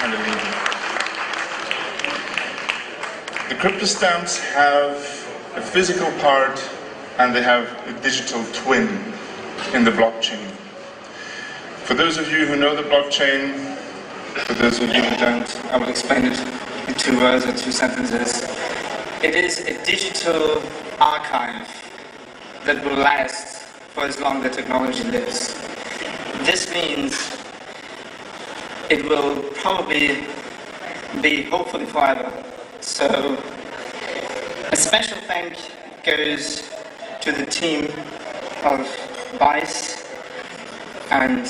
and a leader. The crypto stamps have a physical part and they have a digital twin in the blockchain. For those of you who know the blockchain, for those of you who don't, I will explain it in 2 words or 2 sentences. It is a digital archive that will last for as long as the technology lives. This means it will probably be hopefully forever. So a special thank goes to the team of Vice and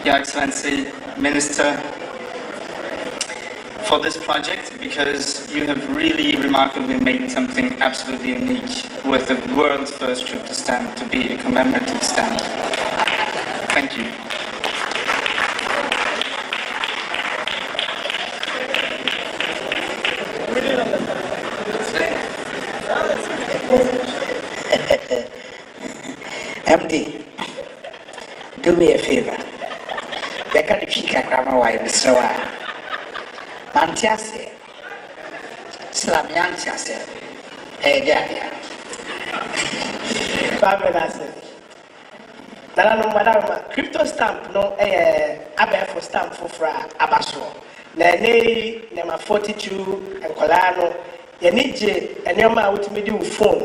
Your Excellency Minister for this project, because you have really remarkably made something absolutely unique with the world's first crypto stamp to be a commemorative stamp. Thank you. MD, do me a favor. They can't pick a grammar wire, so Antiase, Slamiantiase, yeah. Madam, crypto stamp, no, for stamp for Abaso. Nema 42 and Colano, you need and your man with me phone,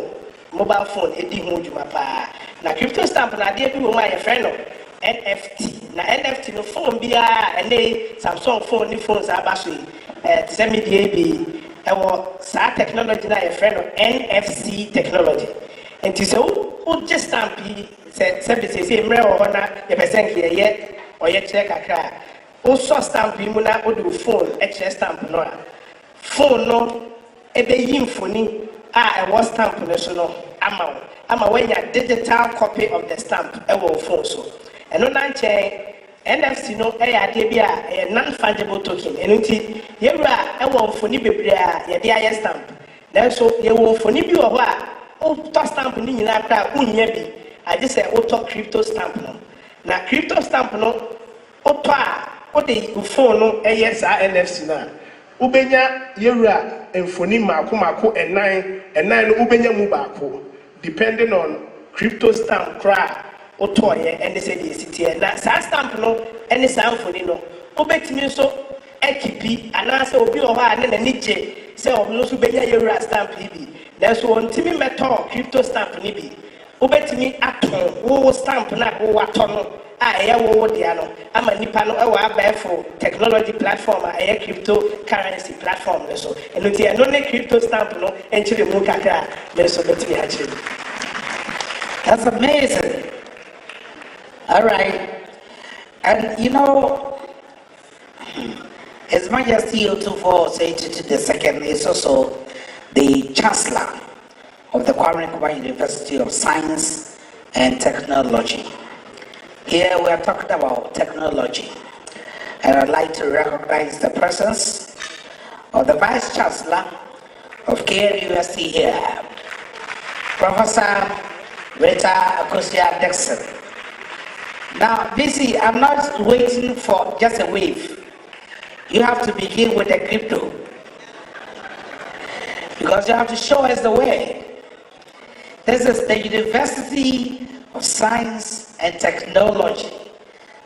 mobile phone, Eddie Mujumapa. Now, crypto stamp, and I did my friend NFT. Now, NFT no phone be and they Samsung phone, new phones are basically send me the AB. Our technology now a friend of NFC technology. And to say, oh, just stamp say, Mre or percent here or yet check a cry. Also, stamp Muna or do phone, HS stamp no. Phone no, a be phone, I was stamp national amount. I'm aware a digital copy of the stamp, I will phone so. And on NFC no a non-fungible token. And until you are a phone be stamp. Then so you will phone you or stamp in the I just say auto crypto stamp no. Now crypto stamp no what the phone no NFC na. Ubenya yewra emfoni mako and nine ubenya mubako depending on crypto stamp cry otoye and they say the city na stamp no any stamp phone no ubetimi so ekipi anase obi oha na nije say no so benya yewra stamp bi then so ontimi metal crypto stamp ni bi ubetimi aton wo stamp na wo aton wo dia no ama nipa no e wa technology platform cryptocurrency platform so eno ti eno ne crypto stamp no enchire mu kakra me so betimi achire. That's amazing. All right. And you know, His Majesty Otufo Osei the second is also the Chancellor of the Kwame Nkrumah University of Science and Technology. Here we are talking about technology, and I'd like to recognize the presence of the Vice Chancellor of KL University here, Professor Rita Akosia Dixon. Now, BC, I'm not waiting for just a wave. You have to begin with the crypto, because you have to show us the way. This is the University of Science and Technology.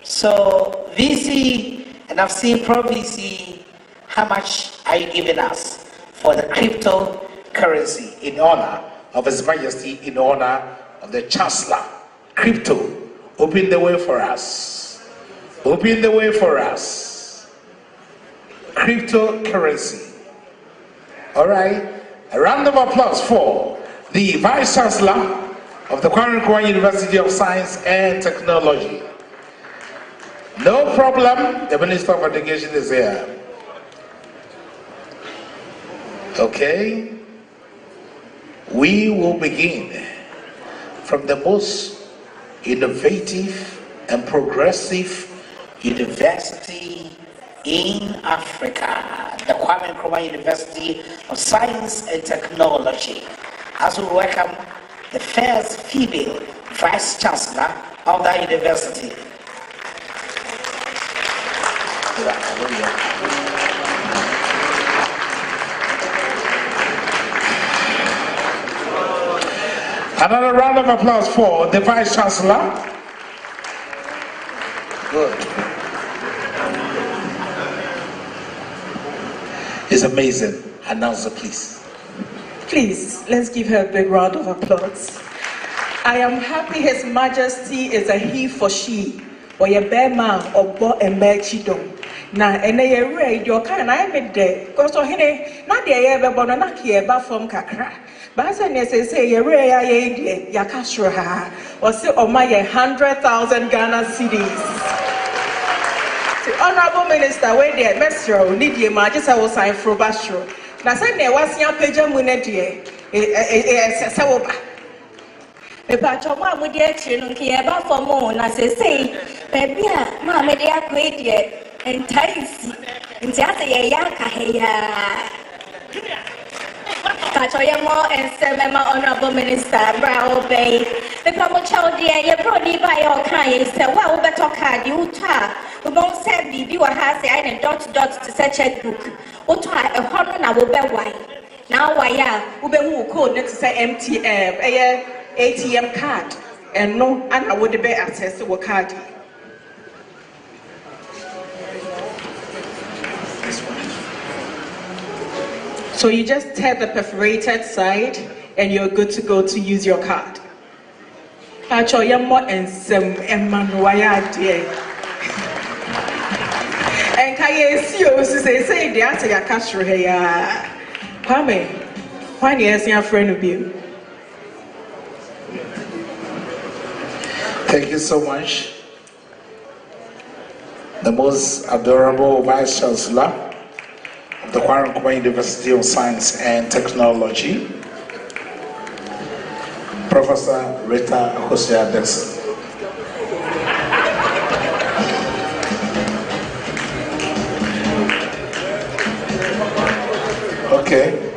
So VC, and I've seen Pro VC, how much are you giving us for the cryptocurrency in honor of His Majesty, in honor of the Chancellor? Crypto, open the way for us. Open the way for us. Cryptocurrency. All right, a round of applause for the Vice Chancellor of the Kwame Nkrumah University of Science and Technology. No problem, the Minister of Education is here. Okay, we will begin from the most innovative and progressive university in Africa, the Kwame Nkrumah University of Science and Technology, as we welcome the first female Vice Chancellor of the university. Another round of applause for the Vice Chancellor. Good. It's amazing. Announcer, please. Please, let's give her a big round of applause. I am happy His Majesty is a he for she, or a bear man, or bo and merchidom. Now, and they are ready, your kind I made there, because of him, not the ever bonanaki about from Kakra. But as I say, you're ready, Yakashra, or say, oh my 100,000 Ghana cedis. The Honorable Minister, where they are Mestro, need your majesty, I will sign for Bastro. Now, say, there was your pager munetia, a Sawoba. The Pachoma would get you, about for more, as I say, baby, Mamma, they are great yet. And Taisi, and just a yaka here. Katoyamo and Semema Honorable Minister, Brow Bay. The Pamucho dear, you brought me by your kind, said, well, better card, you tar. We won't send me, you has the island dot to such a book. What a hundred I will be white. Now, why, Ube who code next to say MTM, ATM card, and no, and I would be access to a card. So you just tap the perforated side and you're good to go to use your card. Actually, you're more and some Emmanuel dear. And can you see you say the answer your cash here? Kwame, why do you see your friend of you? Thank you so much. The most adorable Vice Chancellor of the Konadu University of Science and Technology, Professor Rita Hosea-Dixon. Okay.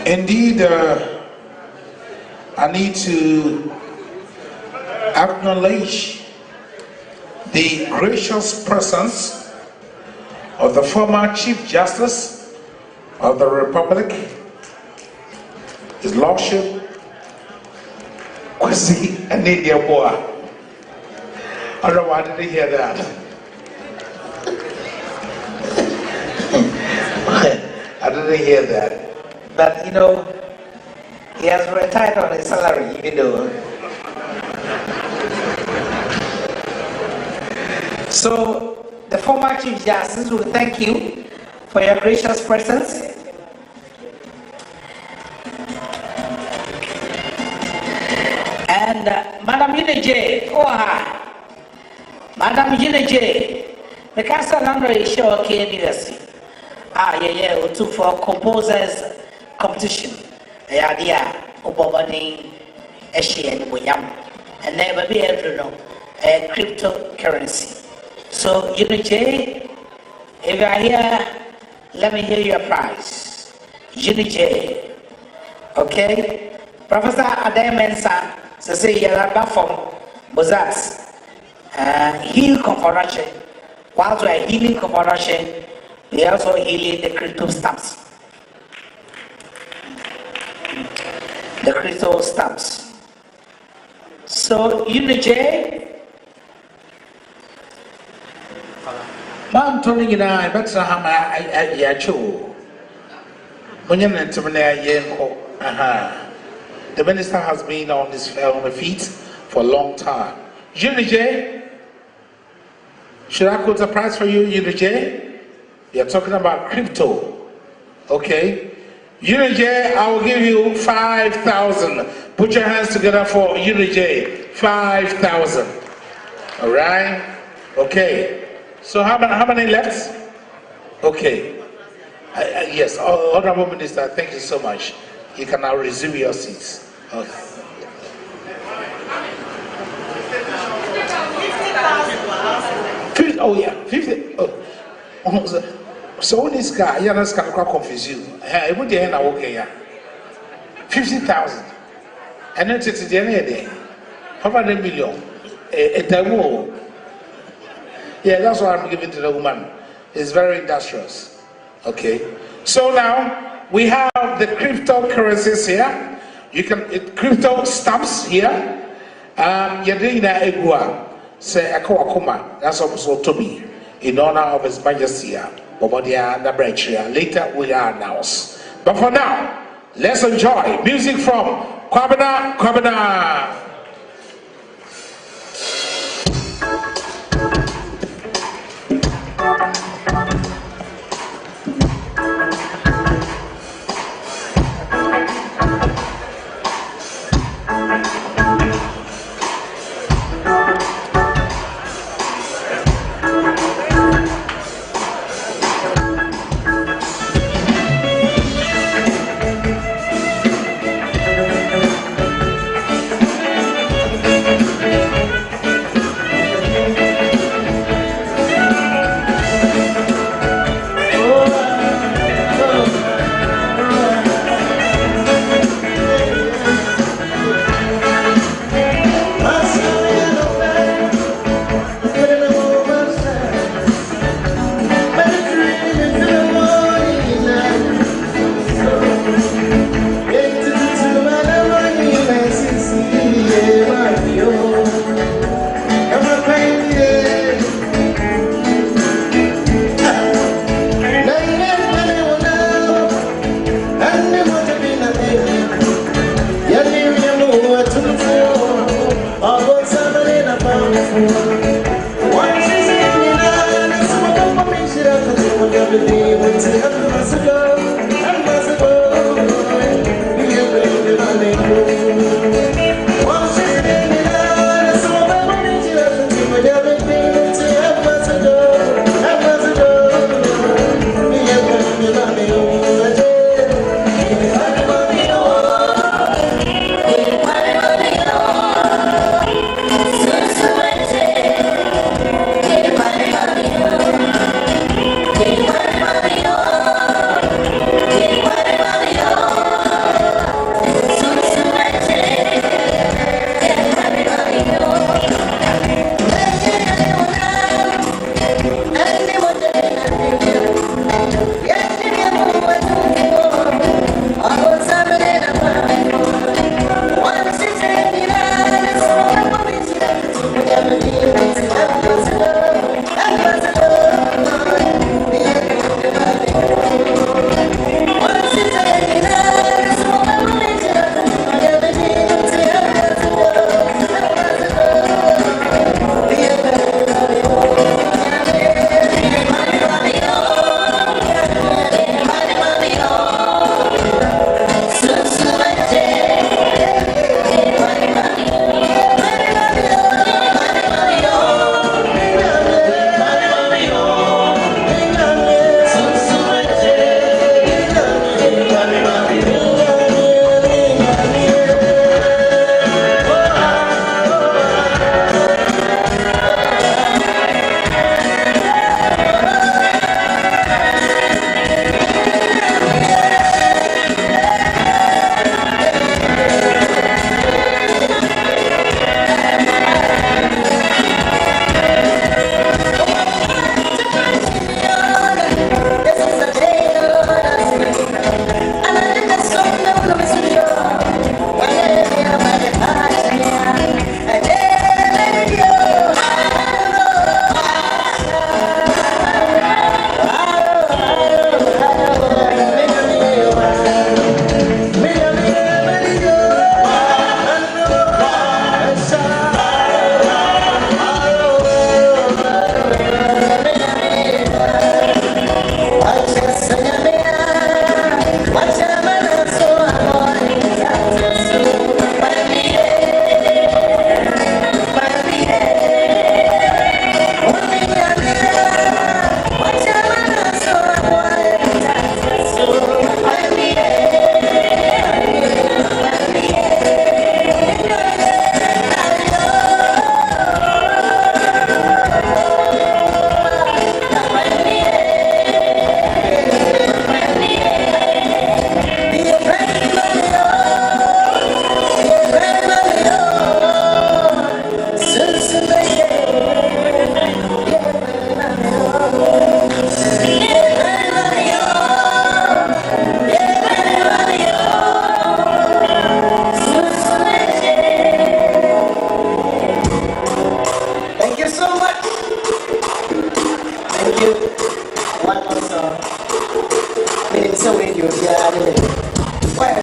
Indeed, I need to acknowledge the gracious presence of the former Chief Justice of the Republic, His Lordship, Kwesi Anediaboa. I don't know why did he hear that. I didn't hear that. But you know, he has retired on his salary, you know. So, the former Chief Justice will thank you for your gracious presence. And Madam Yine Madam Yine the Castle Landry is sure KDSC. We took for composers competition. Yeah, Obobani, Eshi and William, and never be able to know a cryptocurrency. So, Unity, if you are here, let me hear your prize. Unity, okay? Professor Adair Mensah says, you're from Bozas, heal conversion. While we are healing conversion, we are also healing the crypto stamps. The crypto stamps. So, Unity, Ma'am Tony and I, but I show. The minister has been on the feet for a long time. Unity, should I quote a prize for you, Unity? You're talking about crypto. Okay? Unity, I will give you 5,000. Put your hands together for Unity. 5,000. All right? Okay. So how many left? Okay. Yes, Honorable Minister, thank you so much. You can now resume your seats. Okay. 50, oh yeah, 50. Oh. So this guy, yeah, that's quite confuse you. Hey, what the end are okay? 50,000. And then it's the end of the day. 500 million. A demo. Yeah, that's what I'm giving to the woman. It's very industrious. Okay. So now we have the cryptocurrencies here. You can crypto stamps here. Yadina Egua say Akawakuma. That's also to me in honor of His Majesty. Later we are announced. But for now, let's enjoy music from Kwabena. What was meaning so when you're here? Well,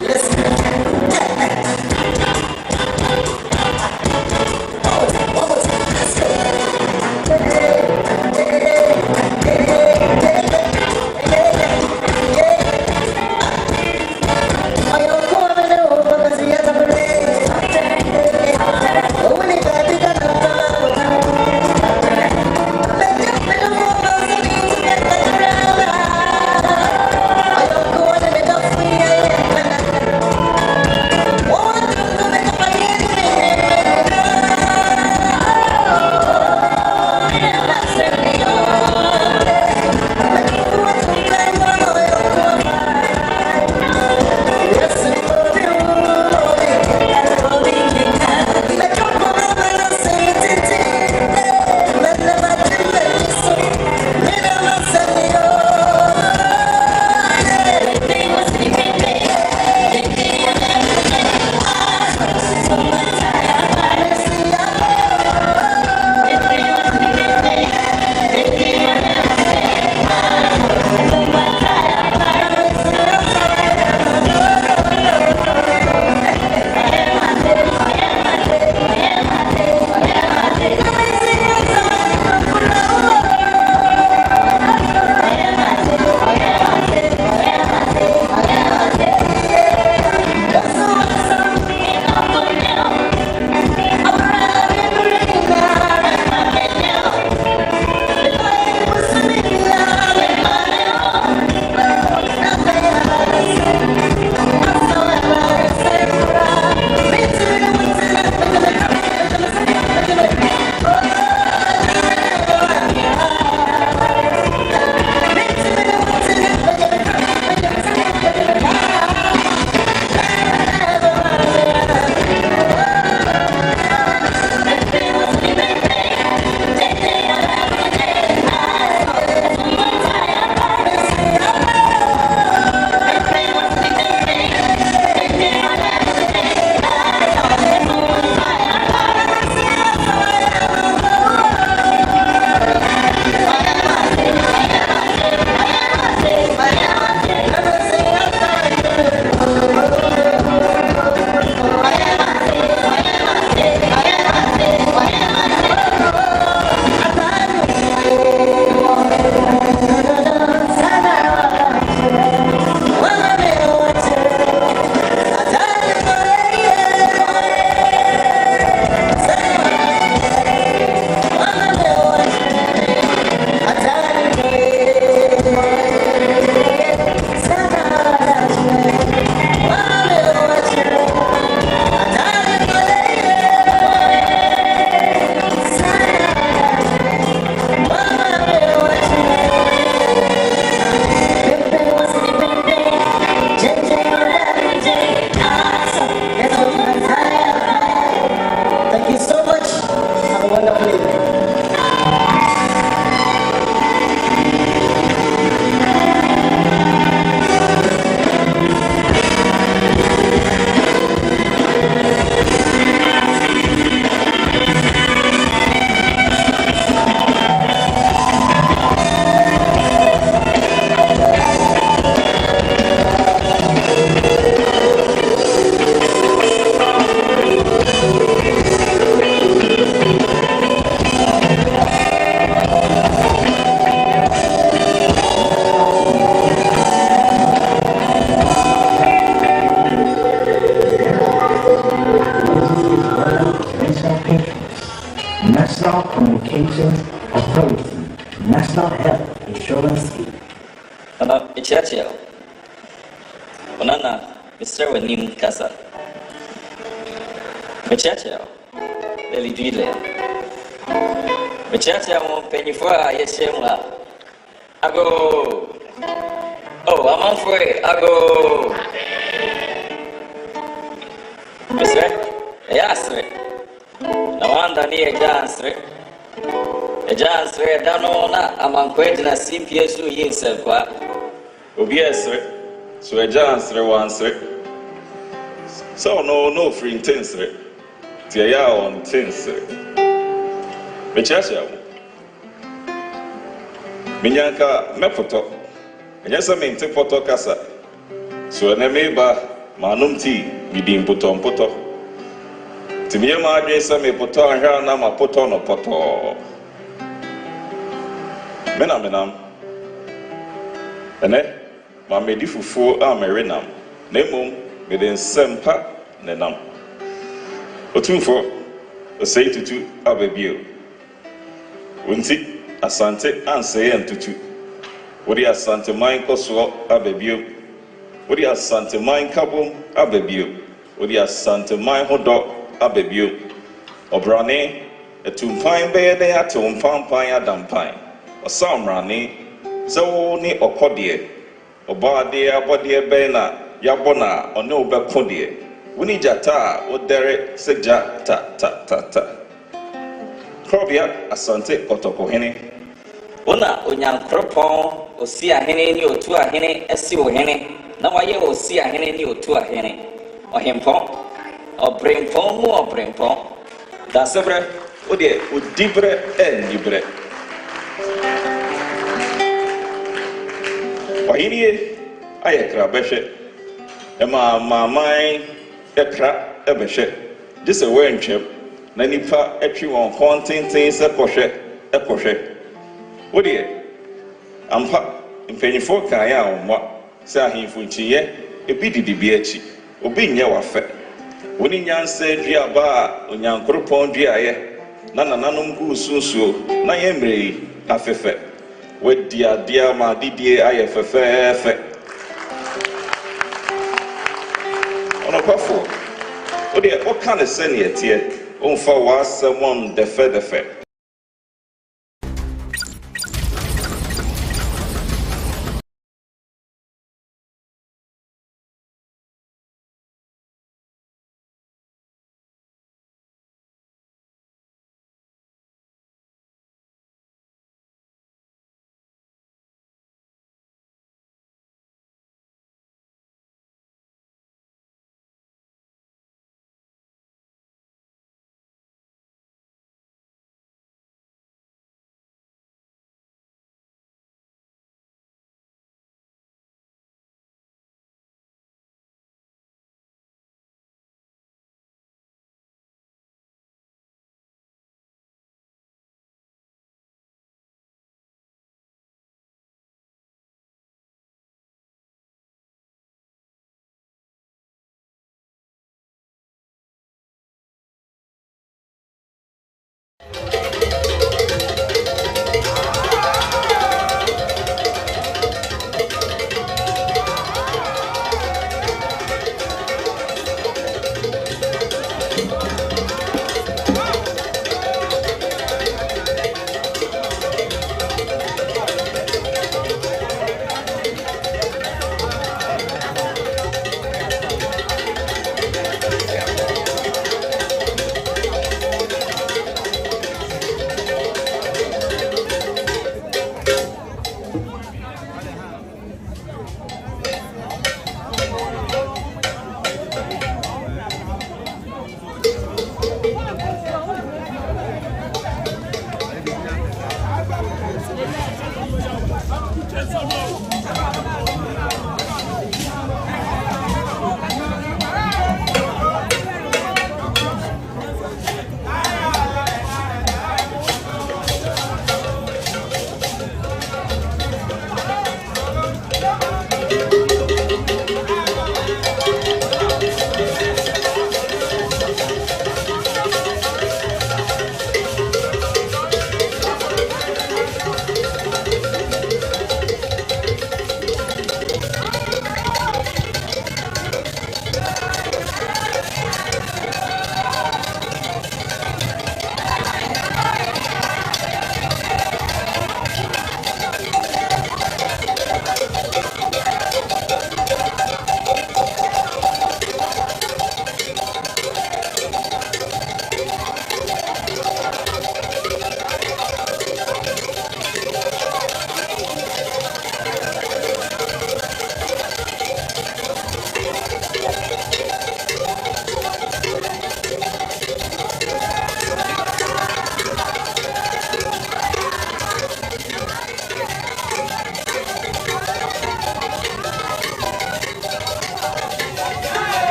listen. National Communications Authority, National Health Insurance Scheme. Ichiachia. Onana, Mr. Wenim Casa. Ichiachia. Lily Dile. Ichiachia won't penny for Yeshema. I go. Oh, I'm on for it. I go. Mr. Yes, na wanda ni ejansre dano na amankwedi na CPS yinself kwa obiesre so ejansre wansre so no free intensre tia ya on intensre Bechasia. Minyanka mepoto. And yes, I mean, take photo casa. So, an ameba, manum tea, bidim potom poto. To me, my dress, I may put on her, and I'm a potom or poto. Menam. And eh, my medifu for a marinam. Nemum, within sempa, nenam. But two for a say to two, ababio. Wunti, asante, and say and to two. What the Asantehemaa Koswo abebio. What the Asantehemaa Kabum abebio. What the Asantehemaa Hodo abebio. Obrane, a tumpine bear they are tumpine adampine. Or some rani, so ni okodie. Obadia bodia bena, yabona, or no bakodie. Winnie jata, or dere seja ta. Krobia, Asante Kotokohene. Ona onyankropon osi ahene ni otu ahene esi ohene na waye osi ahene ni otu ahene ohempon obrempon mu obrempon da sebre ode odibre libre wahini ayekra behwe ema mamai ekra ebehwe dise wentwem na nipa etwi won kontintin se kohwe What dear? Ampa, in penny for Kaya on what? Sahin Funchie, a biddy beachi, or being your affair. When in Yan said, Dia bar, on Yan Cropon Dia, Nana Nanum Gususu, Nayemre, Afefe. With dear ma didier IFF. On a puffle. Oh dear, what kind of send yet here? On for was someone the feather.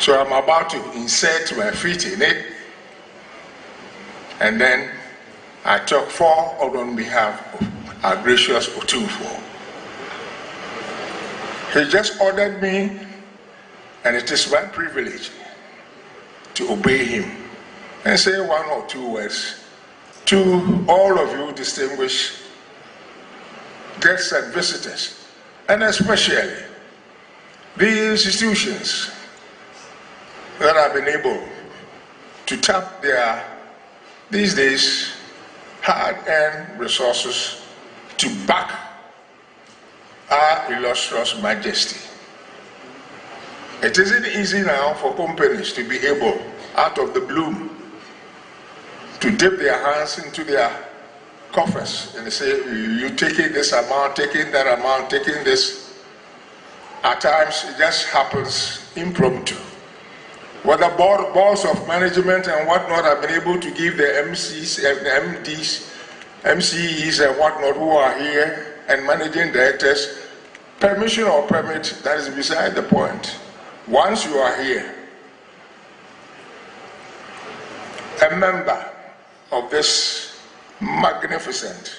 So I'm about to insert my feet in it, and then I talk for or on behalf of our gracious Otumfuo. He just ordered me, and it is my privilege to obey him and say one or two words to all of you distinguished guests and visitors, and especially the institutions that have been able to tap their, these days, hard-earned resources to back our illustrious majesty. It isn't easy now for companies to be able, out of the blue, to dip their hands into their coffers and say, you taking this amount, taking that amount, taking this. At times, it just happens impromptu. Whether boards of management and whatnot have been able to give the MCs and the MDs, MCEs and whatnot who are here and managing directors permission or permit, that is beside the point. Once you are here, a member of this magnificent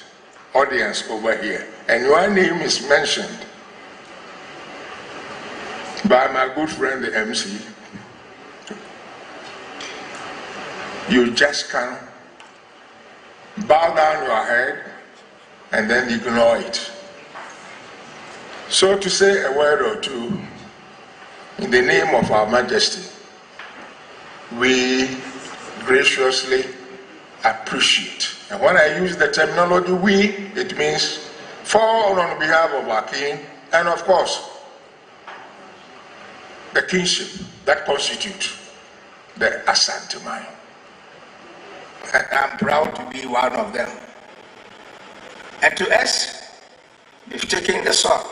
audience over here, and your name is mentioned by my good friend the MC, you just can bow down your head and then ignore it. So to say a word or two in the name of our majesty, we graciously appreciate. And when I use the terminology we, it means for on behalf of our king and of course the kingship that constitutes the Asantehemaa. And I'm proud to be one of them. And to us, we've taken the sword